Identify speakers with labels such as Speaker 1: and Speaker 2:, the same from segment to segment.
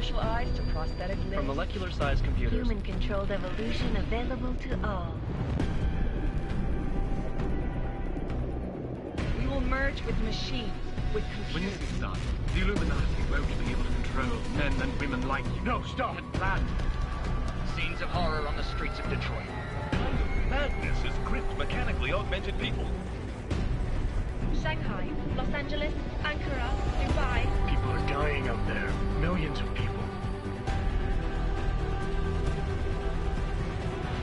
Speaker 1: artificial eyes to prosthetic limbs.
Speaker 2: From molecular-sized computers.
Speaker 3: Human-controlled evolution available to all.
Speaker 1: We will merge with machines, with
Speaker 4: When
Speaker 1: computers.
Speaker 4: this is done, the Illuminati won't be able to control men and women like you.
Speaker 5: No, stop!
Speaker 4: Land.
Speaker 6: Scenes of horror on the streets of Detroit.
Speaker 5: Kind of madness is gripped mechanically augmented people.
Speaker 3: Shanghai, Los Angeles, Ankara, Dubai.
Speaker 5: People are dying out there. Millions of people.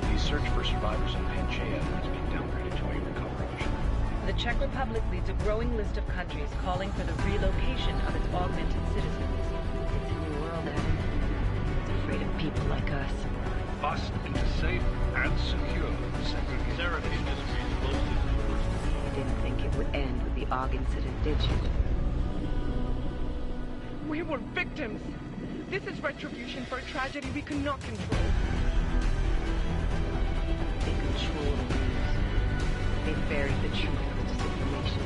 Speaker 7: The search for survivors in Panchaea has been downgraded to a recovery mission.
Speaker 1: The Czech Republic leads a growing list of countries calling for the relocation of its augmented citizens.
Speaker 3: It's a new world, Adam. It's afraid of people like us.
Speaker 5: Must be safe and secure. Segregation industries closely towards.
Speaker 3: You didn't think it would end with the Aug incident, did you?
Speaker 8: We were victims. This is retribution for a tragedy we cannot control.
Speaker 3: They control the news. They buried the truth with disinformation.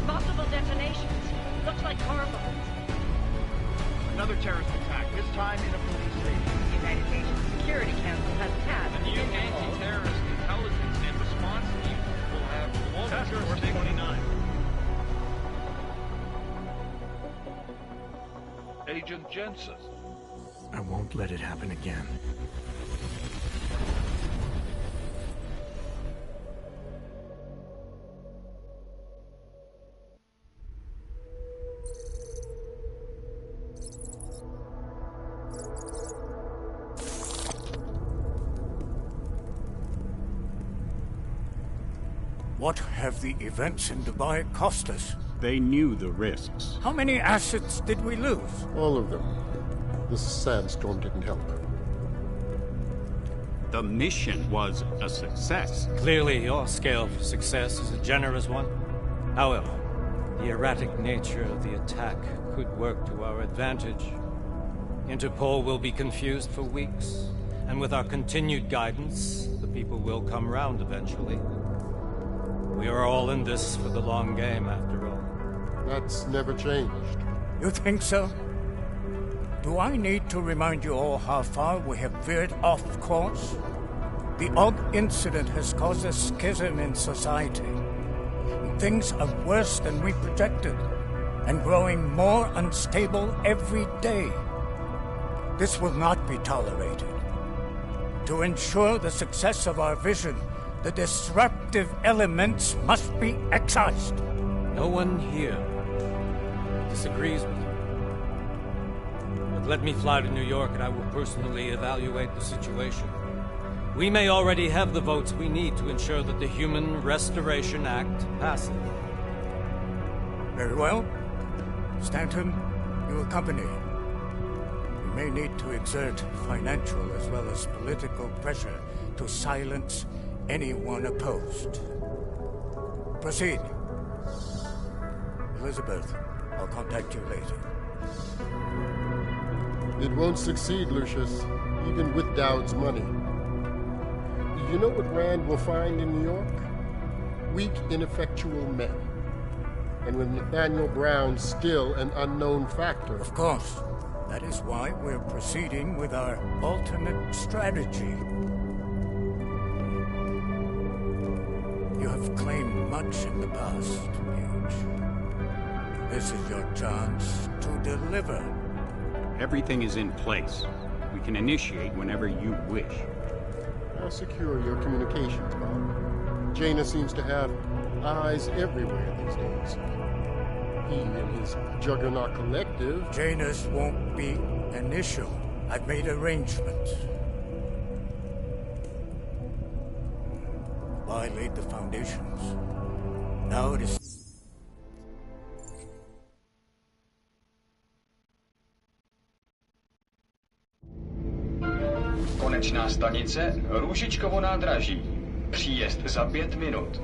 Speaker 1: Multiple detonations. Looks like hormones.
Speaker 5: Another terrorist attack, this time in a police station.
Speaker 1: The United Nations Security Council has tasked
Speaker 4: The new anti-terrorist intelligence and response team will have global
Speaker 5: Task Force
Speaker 4: jurisdiction.
Speaker 5: 29.
Speaker 4: Agent Jensen.
Speaker 5: I won't let it happen again.
Speaker 9: What have the events in Dubai cost us?
Speaker 10: They knew the risks.
Speaker 9: How many assets did we lose?
Speaker 11: All of them. This sandstorm didn't help.
Speaker 10: The mission was a success.
Speaker 12: Clearly, your scale for success is a generous one. However, the erratic nature of the attack could work to our advantage. Interpol will be confused for weeks, and with our continued guidance, the people will come round eventually. We are all in this for the long game, after all.
Speaker 11: That's never changed.
Speaker 9: You think so? Do I need to remind you all how far we have veered off course? The Og incident has caused a schism in society. Things are worse than we projected, and growing more unstable every day. This will not be tolerated. To ensure the success of our vision, the disruptive elements must be excised.
Speaker 12: No one here disagrees with you. But let me fly to New York and I will personally evaluate the situation. We may already have the votes we need to ensure that the Human Restoration Act passes.
Speaker 9: Very well. Stanton, you accompany. We may need to exert financial as well as political pressure to silence anyone opposed. Proceed. Elizabeth, I'll contact you later.
Speaker 11: It won't succeed, Lucius, even with Dowd's money. You know what Rand will find in New York? Weak, ineffectual men. And with Nathaniel Brown still an unknown factor.
Speaker 9: Of course. That is why we're proceeding with our alternate strategy. You have claimed much in the past, Huge. This is your chance to deliver.
Speaker 10: Everything is in place. We can initiate whenever you wish.
Speaker 11: How secure are your communications, Bob? Jaina seems to have eyes everywhere these days. He and his Juggernaut Collective...
Speaker 9: Jaina's won't be an issue. I've made arrangements. I laid the foundations. Now it is...
Speaker 6: Konečná stanice Růžičkovo nádraží. Příjezd za 5 minut.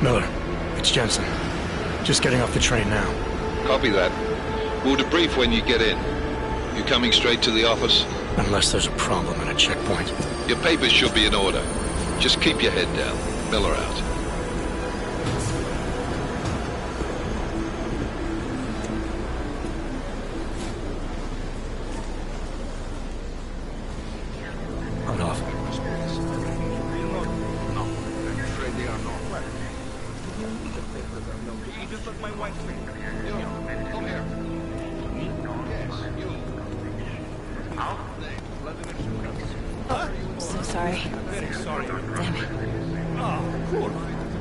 Speaker 2: Miller, it's Jensen. Just getting off the train now.
Speaker 13: Copy that. We'll debrief when you get in. You coming straight to the office?
Speaker 2: Unless there's a problem at a checkpoint.
Speaker 13: Your papers should be in order. Just keep your head down. Miller out.
Speaker 2: Right off.
Speaker 5: No, I'm afraid they are not. Just like my wife said. Come here. Yes, you.
Speaker 14: So sorry.
Speaker 5: Very sorry.
Speaker 14: Damn it.
Speaker 5: Oh, cool.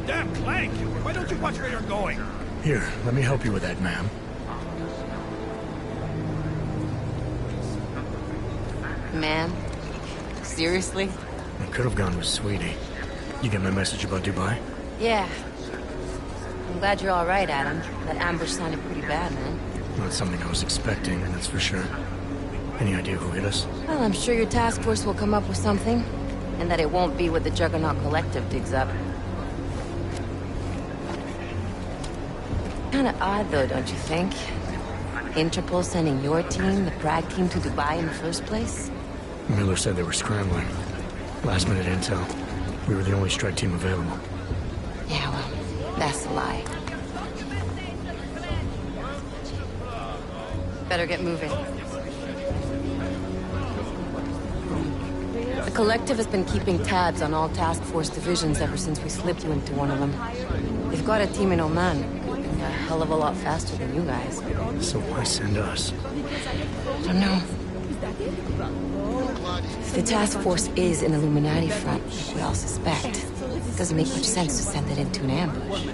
Speaker 5: Damn clank. Why don't you watch where you're going?
Speaker 2: Here, let me help you with that, ma'am.
Speaker 14: Man? Seriously?
Speaker 2: I could have gone with Sweetie. You get my message about Dubai?
Speaker 14: Yeah. I'm glad you're all right, Adam. That ambush sounded pretty bad, man.
Speaker 2: Not something I was expecting, that's for sure. Any idea who hit us?
Speaker 14: Well, I'm sure your task force will come up with something. And that it won't be what the Juggernaut Collective digs up. Kinda odd, though, don't you think? Interpol sending your team, the Prague team, to Dubai in the first place?
Speaker 2: Miller said they were scrambling. Last-minute intel. We were the only strike team available.
Speaker 14: Yeah, well, that's a lie. Better get moving. The Collective has been keeping tabs on all task force divisions ever since we slipped you into one of them. They've got a team in Oman. Could be a hell of a lot faster than you guys.
Speaker 2: So why send us?
Speaker 14: I don't know. If the task force is an Illuminati front, like we all suspect, it doesn't make much sense to send it into an ambush.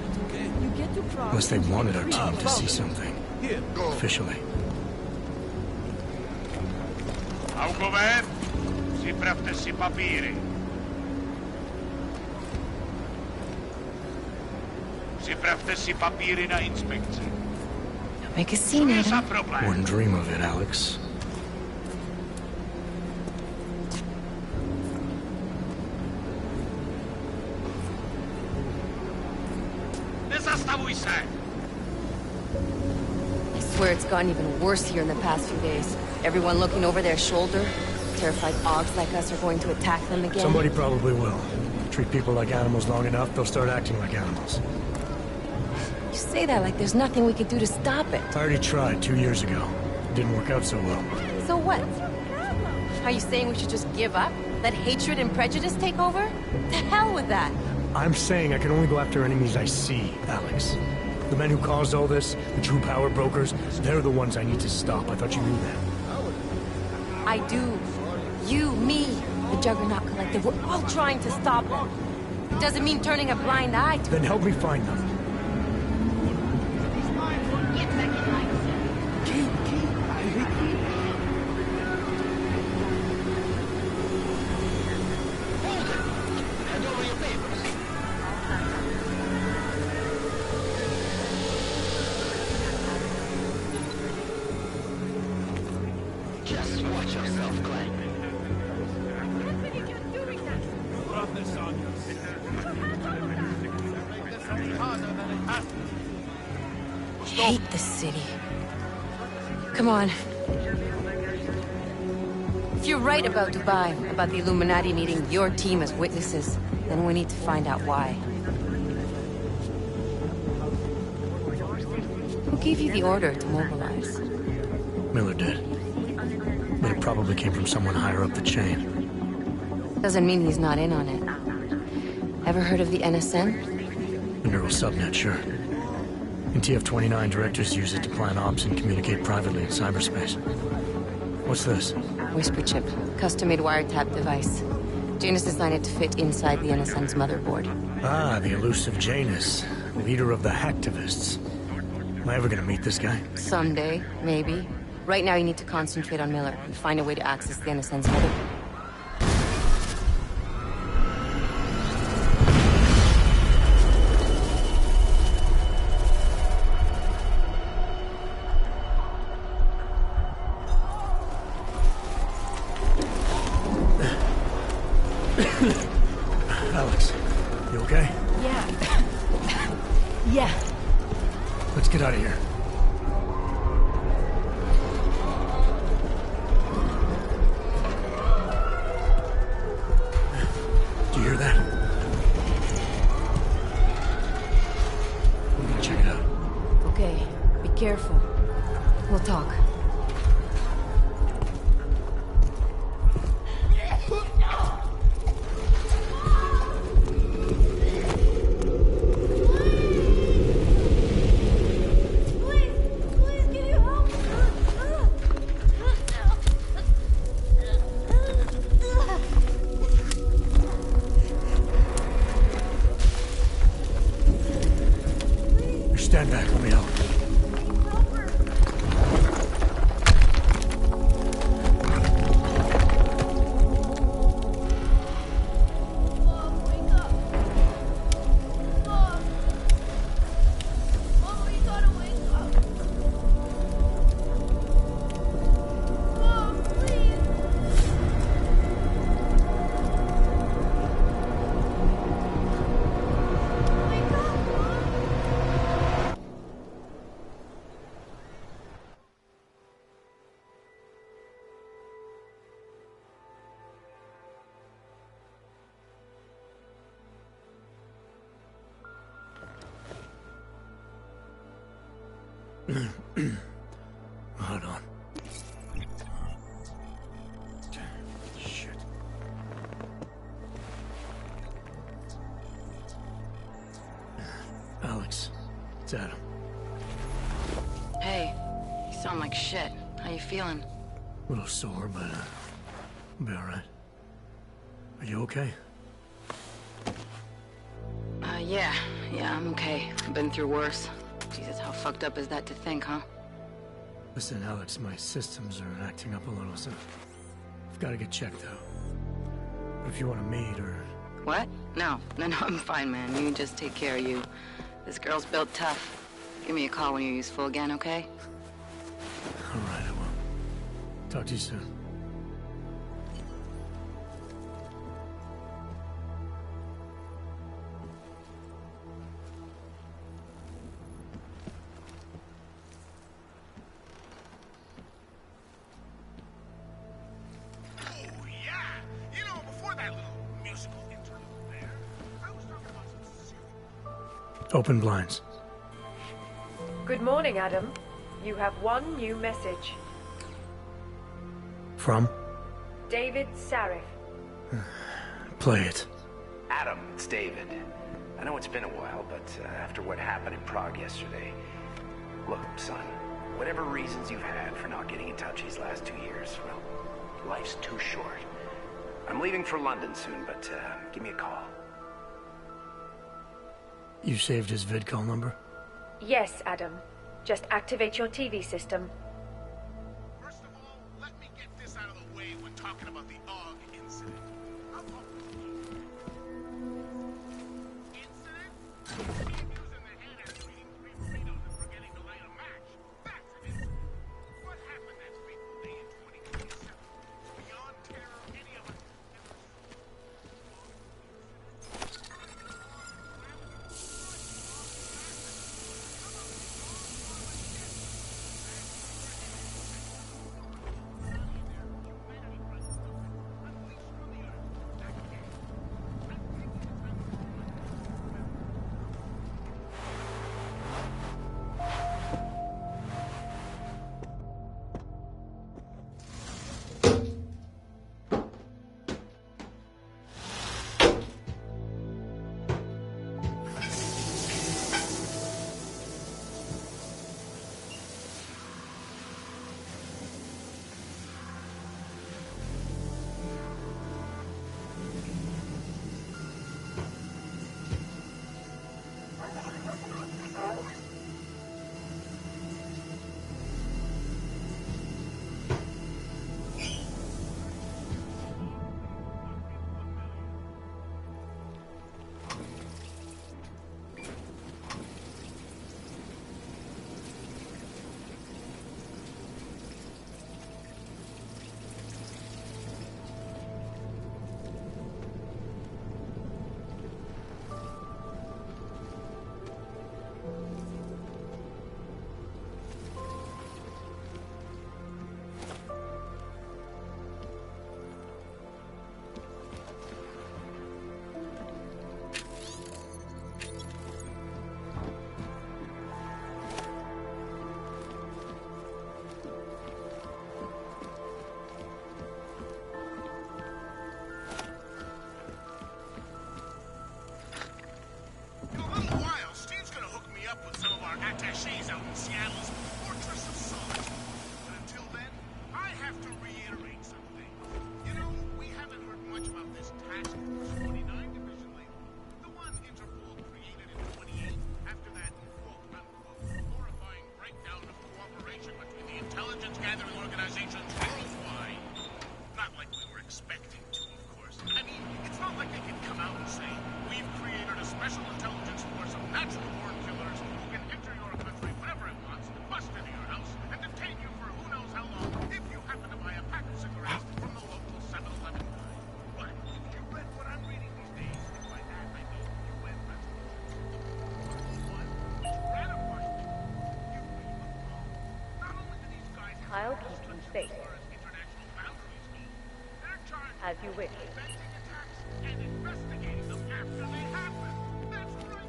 Speaker 2: Unless they wanted our team to see something. Officially.
Speaker 5: Augover, připravte si papíry. Připravte si papíry na inspekci.
Speaker 14: Make a scene, Adam.
Speaker 2: Wouldn't dream of it, Alex.
Speaker 5: Nezastavuj se!
Speaker 14: I swear it's gotten even worse here in the past few days. Everyone looking over their shoulder. Terrified Augs like us are going to attack them again.
Speaker 2: Somebody probably will. Treat people like animals long enough, they'll start acting like animals.
Speaker 14: You say that like there's nothing we could do to stop it.
Speaker 2: I already tried 2 years ago. It didn't work out so well.
Speaker 14: So what? Are you saying we should just give up? Let hatred and prejudice take over? The hell with that!
Speaker 2: I'm saying I can only go after enemies I see, Alex. The men who caused all this, the true power brokers, they're the ones I need to stop. I thought you knew that.
Speaker 14: I do. You, me, the Juggernaut Collective, we're all trying to stop them. It doesn't mean turning a blind eye to
Speaker 2: Then help me find them.
Speaker 5: Just watch yourself, Glenn.
Speaker 14: hate this city. Come on. If you're right about Dubai, about the Illuminati needing your team as witnesses, then we need to find out why. Who gave you the order to mobilize?
Speaker 2: Miller did. But it probably came from someone higher up the chain.
Speaker 14: Doesn't mean he's not in on it. Ever heard of the NSN?
Speaker 2: The neural subnet, sure. In TF-29, directors use it to plan ops and communicate privately in cyberspace. What's this?
Speaker 14: Whisper chip. Custom-made wiretap device. Janus designed it to fit inside the NSN's motherboard.
Speaker 2: Ah, the elusive Janus. Leader of the hacktivists. Am I ever gonna meet this guy?
Speaker 14: Someday, maybe. Right now you need to concentrate on Miller and find a way to access the NSN's motherboard.
Speaker 2: Alex, you okay?
Speaker 14: Yeah. Yeah.
Speaker 2: Let's get out of here. Do you hear that? I'm gonna check it out.
Speaker 14: Okay, be careful. We'll talk.
Speaker 2: Stand back, let me help. Hold on. Shit. Alex, it's Adam.
Speaker 14: Hey, you sound like shit. How you feeling?
Speaker 2: A little sore, but I'll be alright. Are you okay?
Speaker 14: Yeah, I'm okay. I've been through worse. Jesus, how fucked up is that to think, huh?
Speaker 2: Listen, Alex, my systems are acting up a little, so I've got to get checked out. But if you want to meet or...
Speaker 14: What? No, I'm fine, man. You just take care of you. This girl's built tough. Give me a call when you're useful again, okay?
Speaker 2: All right, I will. Talk to you soon. Open blinds.
Speaker 15: Good morning, Adam. You have one new message.
Speaker 2: From?
Speaker 15: David Sarif.
Speaker 2: Play it.
Speaker 7: Adam, it's David. I know it's been a while, but after what happened in Prague yesterday... Look, son, whatever reasons you've had for not getting in touch these last 2 years, well, life's too short. I'm leaving for London soon, but give me a call.
Speaker 2: You saved his vidcall number?
Speaker 15: Yes, Adam. Just activate your TV system.
Speaker 16: First of all, let me get this out of the way when talking about the AUG incident. What happened that fateful day in 2027? Beyond terror, any of us
Speaker 15: I'll keep you safe. As you wish.
Speaker 16: And investigating them after they happen. That's right.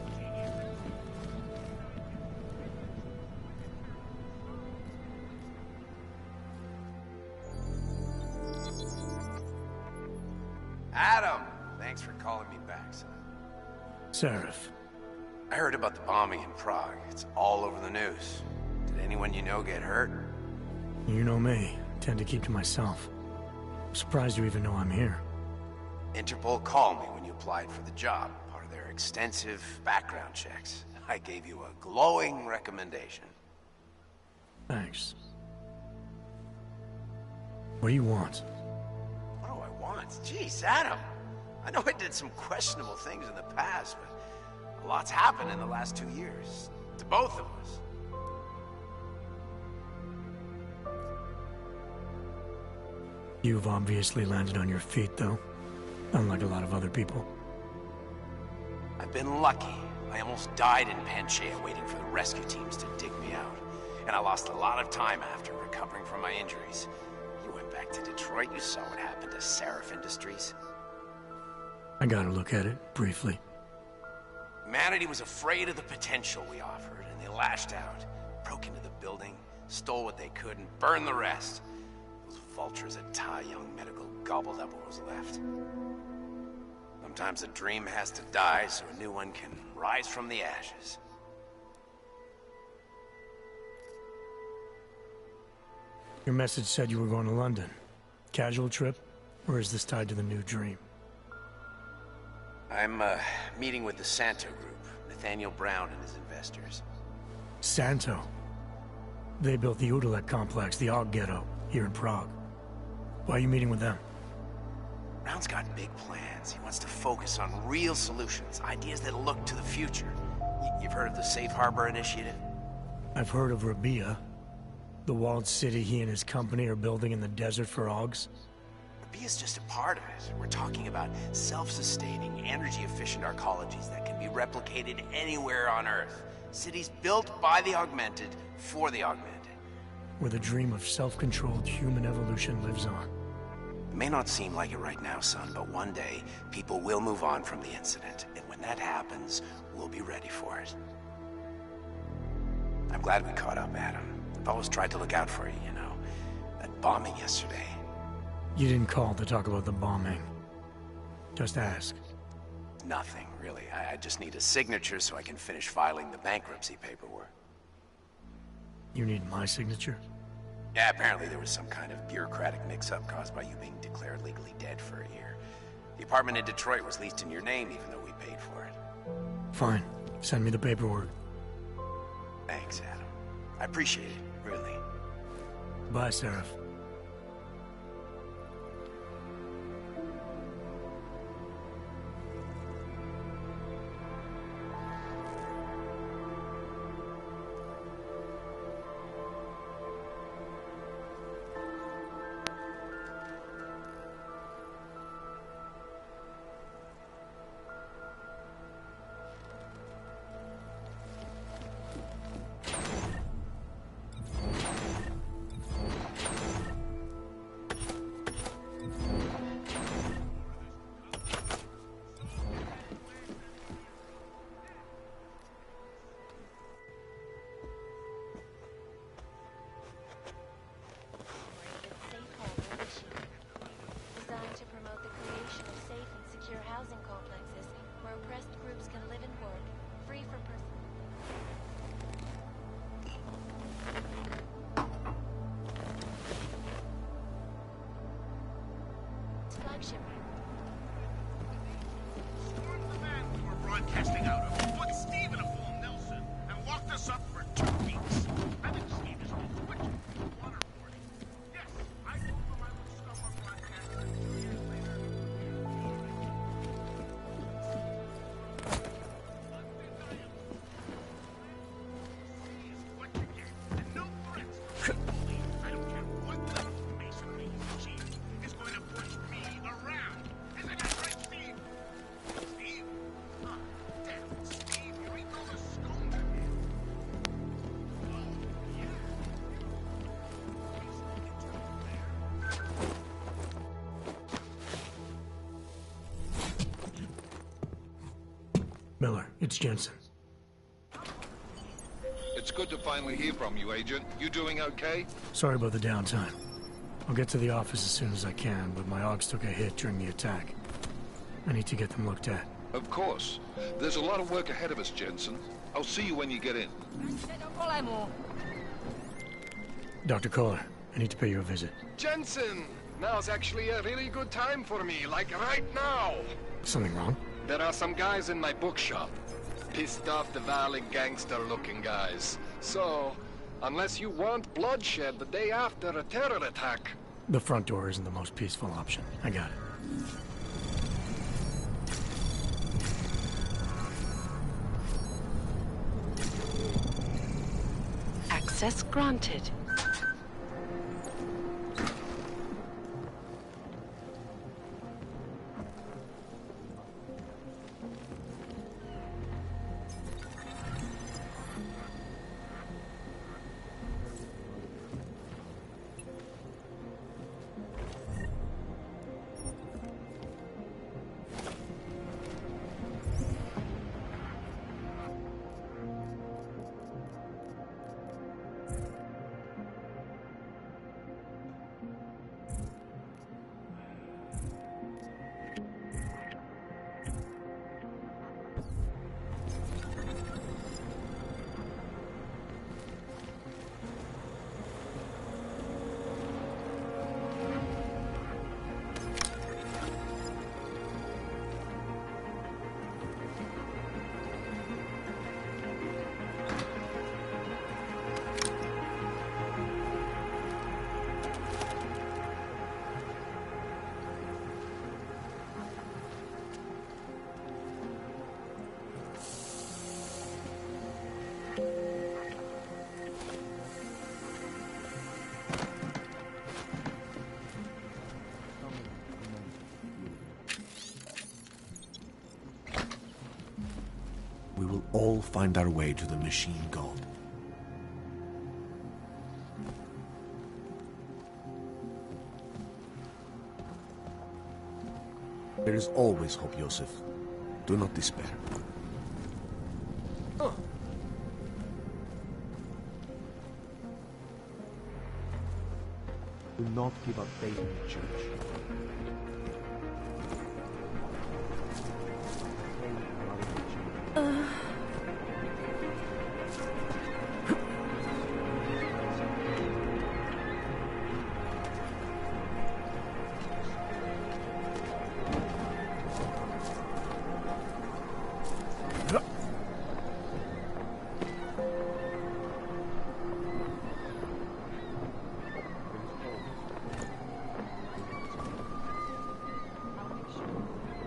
Speaker 7: Adam! Thanks for calling me back, son.
Speaker 2: Seraph.
Speaker 7: I heard about the bombing in Prague. It's all over the news. Did anyone you know get hurt?
Speaker 2: You know me. Tend to keep to myself. I'm surprised you even know I'm here.
Speaker 7: Interpol called me when you applied for the job, part of their extensive background checks. I gave you a glowing recommendation.
Speaker 2: Thanks. What do you want?
Speaker 7: What do I want? Jeez, Adam! I know I did some questionable things in the past, but a lot's happened in the last 2 years. To both of us.
Speaker 2: You've obviously landed on your feet, though. Unlike a lot of other people.
Speaker 7: I've been lucky. I almost died in Panchea waiting for the rescue teams to dig me out. And I lost a lot of time after recovering from my injuries. You went back to Detroit, you saw what happened to Seraph Industries.
Speaker 2: I got a look at it, briefly.
Speaker 7: Humanity was afraid of the potential we offered, and they lashed out. Broke into the building, stole what they could, and burned the rest. Those vultures at Tai Young Medical gobbled up what was left. Sometimes a dream has to die so a new one can rise from the ashes.
Speaker 2: Your message said you were going to London. Casual trip? Or is this tied to the new dream?
Speaker 7: I'm, meeting with the Santo Group, Nathaniel Brown and his investors.
Speaker 2: Santo? They built the Udalek complex, the Og Ghetto, here in Prague. Why are you meeting with them?
Speaker 7: Brown's got big plans. He wants to focus on real solutions, ideas that look to the future. You've heard of the Safe Harbor Initiative?
Speaker 2: I've heard of Rabia, the walled city he and his company are building in the desert for Augs.
Speaker 7: Rabia's just a part of it. We're talking about self-sustaining, energy-efficient arcologies that can be replicated anywhere on Earth. Cities built by the augmented, for the augmented.
Speaker 2: Where the dream of self-controlled human evolution lives on.
Speaker 7: It may not seem like it right now, son, but one day, people will move on from the incident. And when that happens, we'll be ready for it. I'm glad we caught up, Adam. I've always tried to look out for you, you know. That bombing yesterday.
Speaker 2: You didn't call to talk about the bombing. Just ask.
Speaker 7: Nothing, really. I just need a signature so I can finish filing the bankruptcy paperwork.
Speaker 2: You need my signature?
Speaker 7: Yeah, apparently there was some kind of bureaucratic mix-up caused by you being declared legally dead for a year. The apartment in Detroit was leased in your name even though we paid for it.
Speaker 2: Fine. Send me the paperwork.
Speaker 7: Thanks, Adam. I appreciate it, really.
Speaker 2: Bye, Seraph. It's Jensen.
Speaker 13: It's good to finally hear from you, Agent. You doing okay?
Speaker 2: Sorry about the downtime. I'll get to the office as soon as I can, but my Augs took a hit during the attack. I need to get them looked at.
Speaker 13: Of course. There's a lot of work ahead of us, Jensen. I'll see you when you get in.
Speaker 2: Dr. Kohler, I need to pay you a visit.
Speaker 17: Jensen! Now's actually a really good time for me, like right now!
Speaker 2: Something wrong?
Speaker 17: There are some guys in my bookshop. Pissed off the Valley gangster-looking guys. So, unless you want bloodshed the day after a terror attack...
Speaker 2: The front door isn't the most peaceful option. I got it.
Speaker 18: Access granted.
Speaker 19: We will all find our way to the machine god. There is always hope, Joseph. Do not despair. Do not give up faith in the church.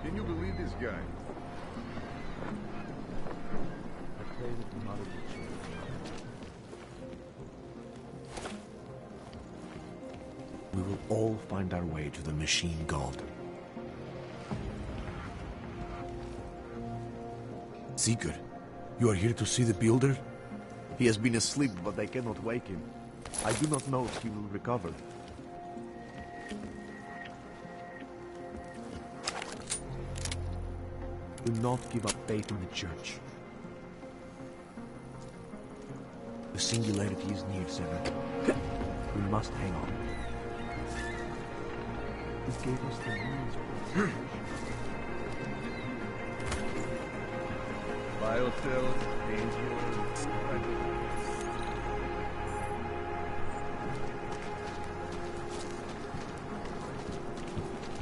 Speaker 5: Can you believe this guy?
Speaker 19: We will all find our way to the machine god. Seeker, you are here to see the builder? He has been asleep, but I cannot wake him. I do not know if he will recover. Do not give up faith in the church. The singularity is near, Sever. We must hang on. This gave us the means.
Speaker 5: Biocells, painkillers,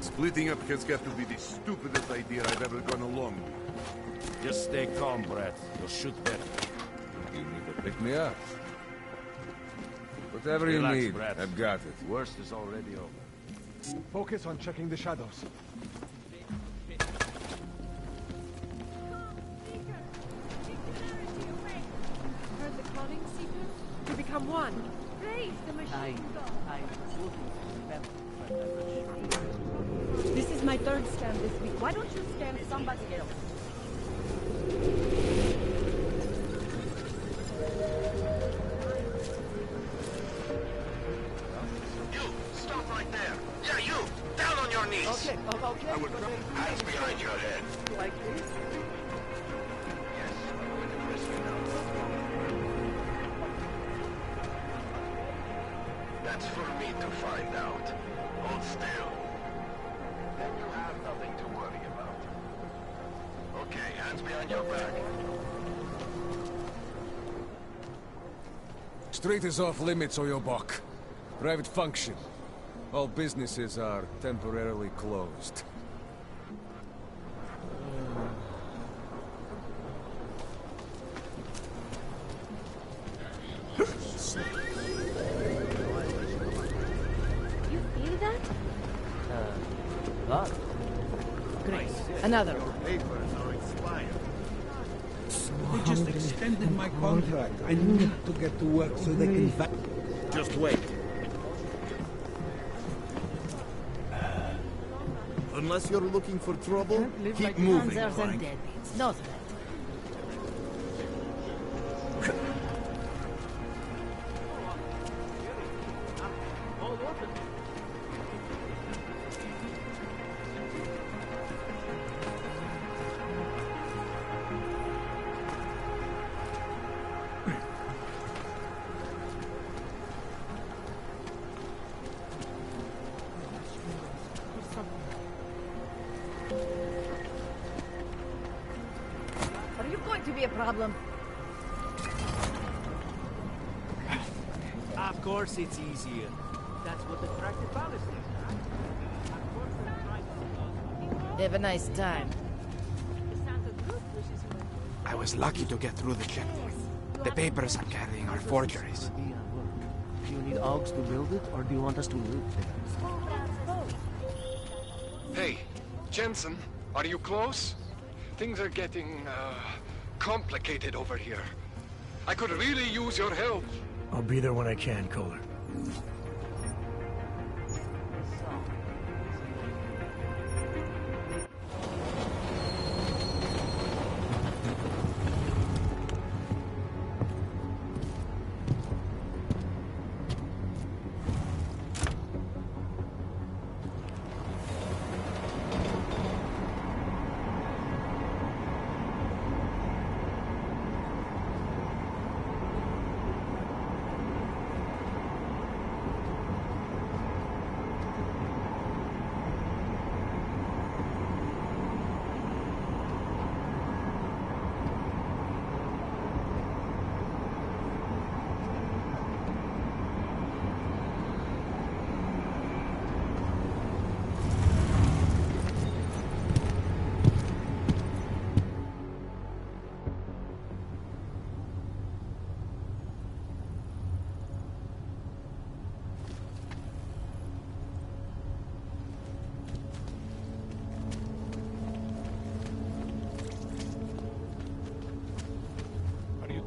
Speaker 5: splitting up has got to be the stupidest idea I've ever gone along with.
Speaker 20: Just stay calm, Brad. You'll shoot better.
Speaker 5: You need to pick me up. Whatever
Speaker 20: Relax,
Speaker 5: you need,
Speaker 20: Brad.
Speaker 5: I've got it.
Speaker 20: Worst is already over.
Speaker 21: Focus on checking the shadows.
Speaker 15: Heard the cloning sequence? To become one. Praise the machine god.
Speaker 22: This is my third scan this week. Why don't you scan somebody else?
Speaker 7: You! Stop right there! Yeah, you! Down on your knees!
Speaker 22: Okay, okay.
Speaker 7: I will drop hands behind your head.
Speaker 22: Like this?
Speaker 7: Yes. That's for me to find out. Hold still. Then you have nothing to worry about. Okay, hands behind your back.
Speaker 8: Street is off limits, Oyobok. Private function. All businesses are temporarily closed.
Speaker 22: You feel that?
Speaker 21: What?
Speaker 22: Great. Another one.
Speaker 20: Papers are expired.
Speaker 23: They just extended my contract. I need to get to work so they can...
Speaker 20: Just wait. Unless you're looking for trouble, keep moving, Frank.
Speaker 22: No threat. Are you going to be a problem?
Speaker 20: Of course it's easier. That's what attracted ballistics.
Speaker 22: Have a nice time.
Speaker 24: I was lucky to get through the checkpoint. The papers I'm carrying are forgeries.
Speaker 20: Do you need Augs to build it, or do you want us to live there?
Speaker 17: Hey, Jensen, are you close? Things are getting, complicated over here. I could really use your help.
Speaker 2: I'll be there when I can, Kohler.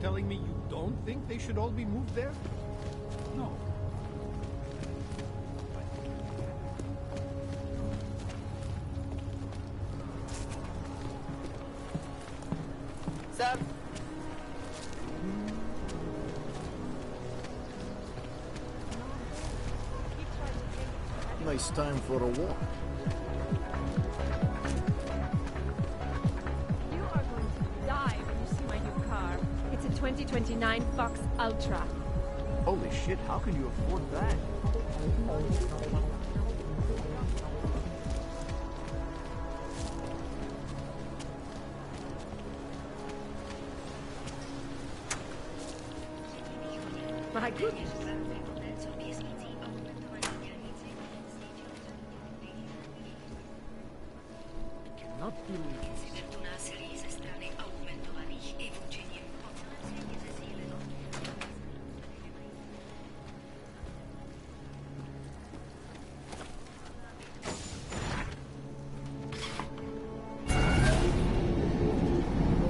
Speaker 5: Telling me you don't think they should all be moved there? No.
Speaker 22: Sir?
Speaker 19: Nice time for a walk.
Speaker 22: You are going to die when you see my new car. It's a 2029 Fox Ultra.
Speaker 19: Holy shit, how can you afford that?
Speaker 22: My goodness.
Speaker 19: Cannot believe it.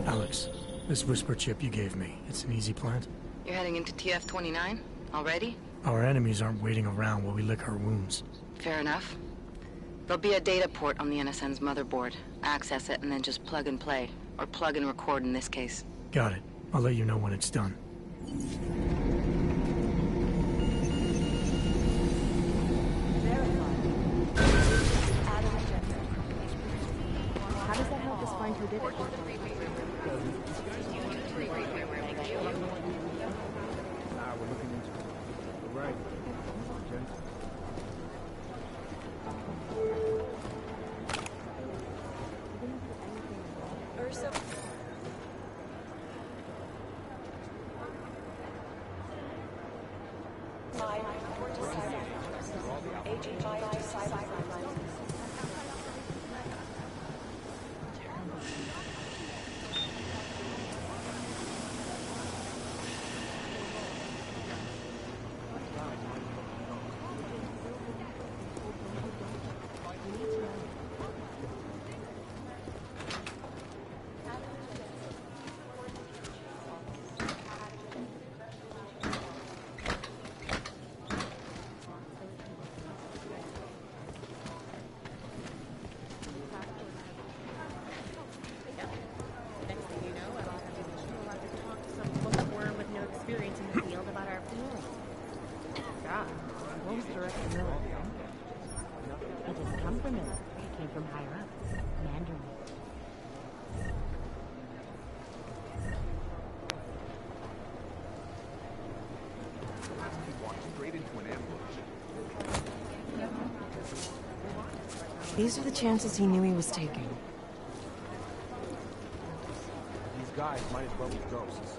Speaker 2: Alex, this whisper chip you gave me, it's an easy plant?
Speaker 14: You're heading into TF-29? Already?
Speaker 2: Our enemies aren't waiting around while we lick our wounds.
Speaker 14: Fair enough. There'll be a data port on the NSN's motherboard. Access it and then just plug and play. Or plug and record in this case.
Speaker 2: Got it. I'll let you know when it's done.
Speaker 22: How does that help us find who did it?
Speaker 20: We're looking into it. Right.
Speaker 14: These are the chances he knew he was taking.
Speaker 8: These guys might as well be ghosts.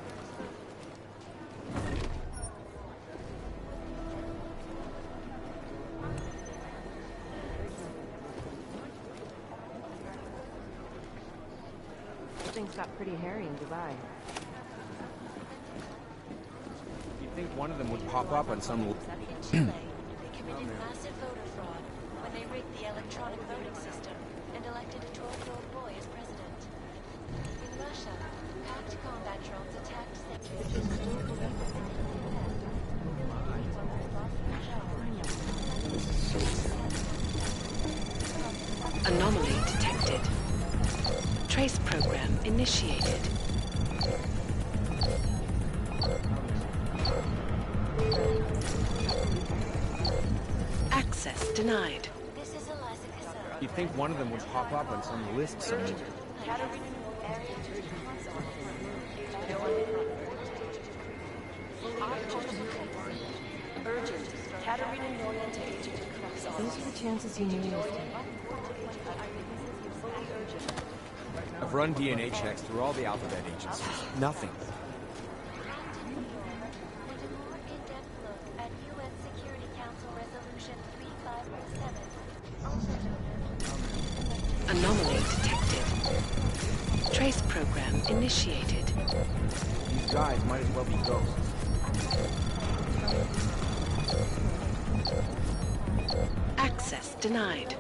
Speaker 14: Things got pretty hairy in Dubai.
Speaker 24: You'd think one of them would pop up on some...
Speaker 1: In Chile, they committed massive voter fraud when they rigged the electronic voting system and elected a 12-year-old boy as president. In Russia, packed combat drones attacked
Speaker 18: Anomaly detected. Trace program initiated. Access denied.
Speaker 24: You'd think one of them would pop up on some list somewhere.
Speaker 14: These are the chances he knew he was taking.
Speaker 24: I've run DNA checks through all the alphabet agencies. Nothing.
Speaker 18: Anomaly detected. Trace program initiated.
Speaker 8: These guys might as well be ghosts.
Speaker 18: Access denied.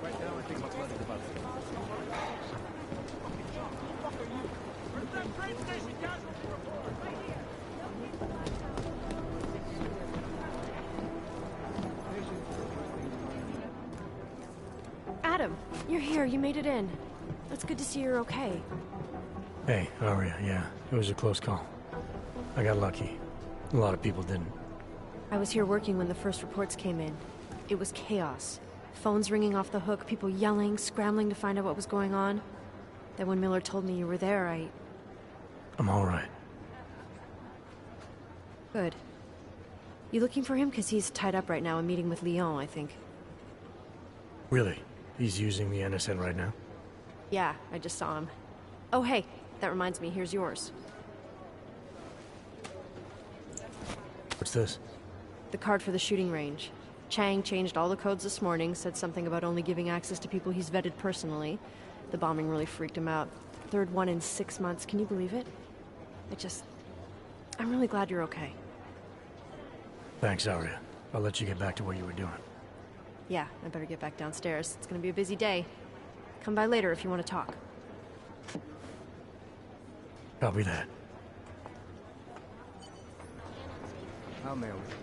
Speaker 22: Adam, you're here. You made it in. It's good to see you're okay.
Speaker 2: Hey, Aria, yeah. It was a close call. I got lucky. A lot of people didn't.
Speaker 22: I was here working when the first reports came in. It was chaos. Phones ringing off the hook, people yelling, scrambling to find out what was going on. Then when Miller told me you were there,
Speaker 2: I'm all right.
Speaker 22: Good. You looking for him? Because he's tied up right now and meeting with Lyon, I think.
Speaker 2: Really? He's using the NSN right now?
Speaker 22: Yeah, I just saw him. Oh, hey, that reminds me, here's yours.
Speaker 2: What's this?
Speaker 22: The card for the shooting range. Chang changed all the codes this morning, said something about only giving access to people he's vetted personally. The bombing really freaked him out. Third one in 6 months, can you believe it? I'm really glad you're okay.
Speaker 2: Thanks, Aria. I'll let you get back to what you were doing.
Speaker 22: Yeah, I better get back downstairs. It's gonna be a busy day. Come by later if you want to talk.
Speaker 2: Copy that.
Speaker 8: I'll mail it.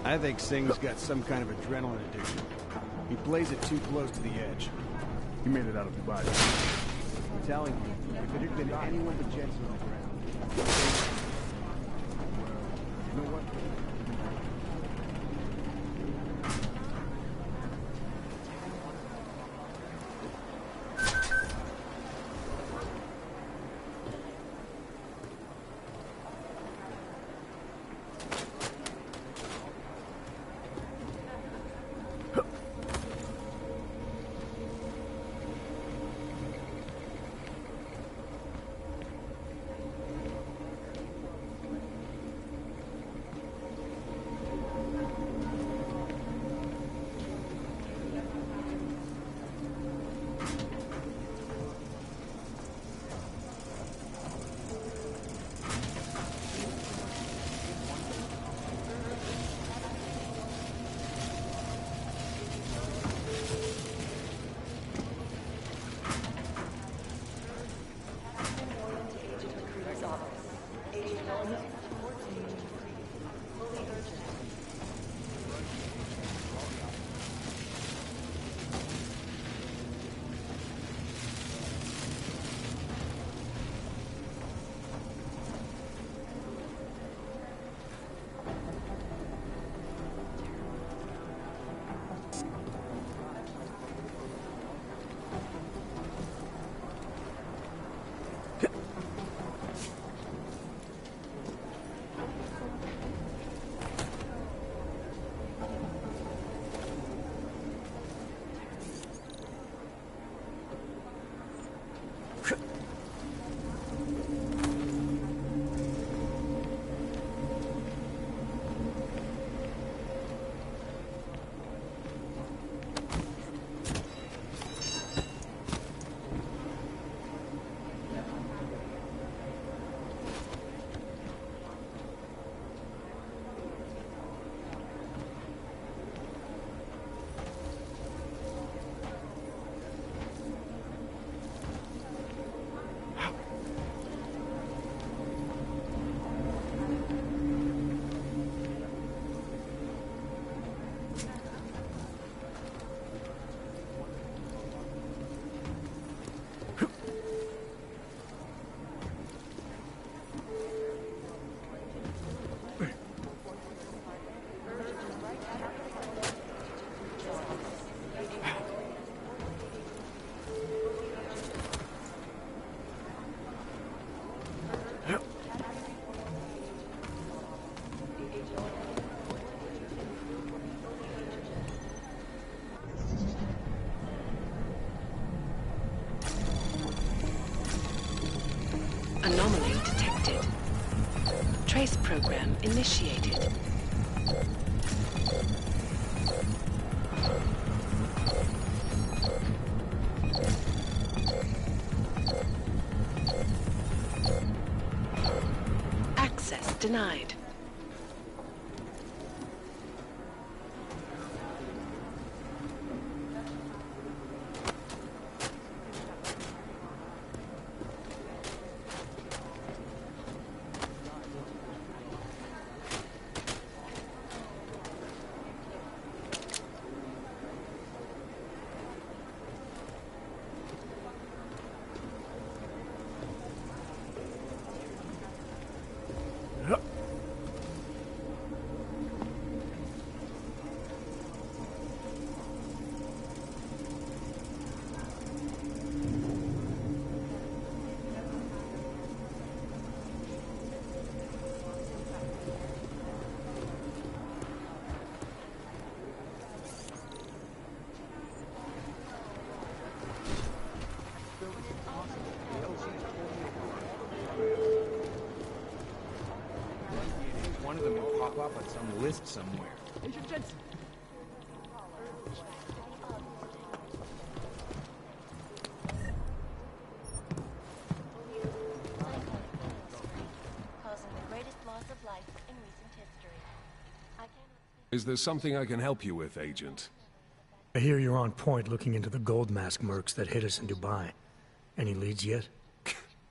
Speaker 3: I think Singh's got some kind of adrenaline addiction. He plays it too close to the edge.
Speaker 2: He made it out of Dubai.
Speaker 20: I'm telling you, if it had been anyone but Jensen on the ground.
Speaker 2: You know what?
Speaker 18: Anomaly detected. Trace program initiated. Access denied.
Speaker 24: One of them will pop up on some list somewhere.
Speaker 20: Agent Jensen!
Speaker 1: Causing the greatest loss of life in recent history.
Speaker 8: Is there something I can help you with, Agent?
Speaker 2: I hear you're on point looking into the gold mask mercs that hit us in Dubai. Any leads yet?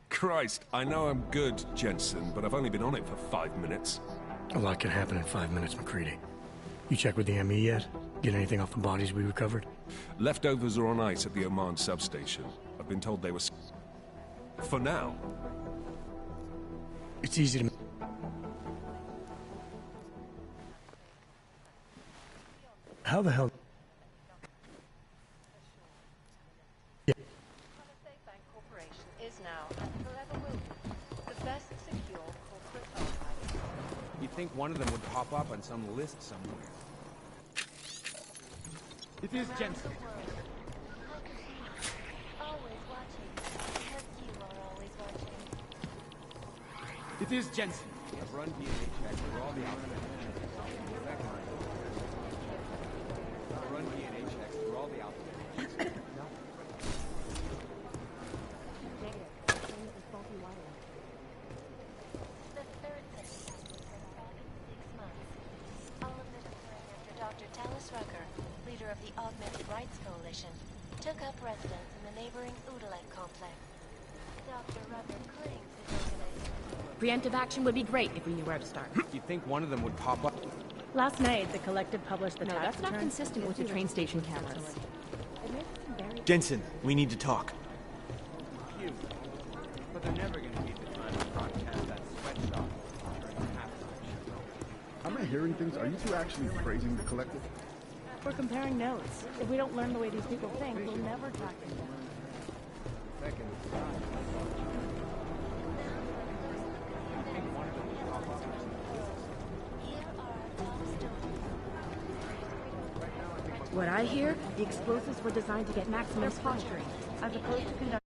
Speaker 8: Christ, I know I'm good, Jensen, but I've only been on it for 5 minutes.
Speaker 2: A lot can happen in 5 minutes, McCready. You check with the ME yet? Get anything off the bodies we recovered?
Speaker 8: Leftovers are on ice at the Oman substation. I've been told they were... For now.
Speaker 2: It's easy to... How the hell... Yeah.
Speaker 15: Is now and forever will be the best secure corporate archive.
Speaker 24: You'd think one of them would pop up on some list somewhere. It is Jensen.
Speaker 1: Always watching, because you are always watching.
Speaker 24: It is Jensen. I've run DNA checks for all the outfits. I've run DNA checks for all the outfits.
Speaker 1: The third set of samples from back in 6 months. All of them occurring after Dr. Talis Rucker, leader of the Augmented Rights Coalition, took up residence in the neighboring Udalek complex. Dr. Rucker claims his organization.
Speaker 3: Preemptive action would be great if we knew where to start.
Speaker 24: You'd think one of them would pop up.
Speaker 3: Last night, the collective published the
Speaker 22: No,
Speaker 3: tax
Speaker 22: that's not
Speaker 3: returns.
Speaker 22: consistent with the train station cameras.
Speaker 24: Jensen, we need to talk. But they're never going to be the time to broadcast that sweatshop.
Speaker 4: Am I hearing things? Are you two actually praising the collective?
Speaker 3: We're comparing notes. If we don't learn the way these people think, we'll never track them down. What I hear, the explosives were designed to get maximum posturing, as opposed to conducting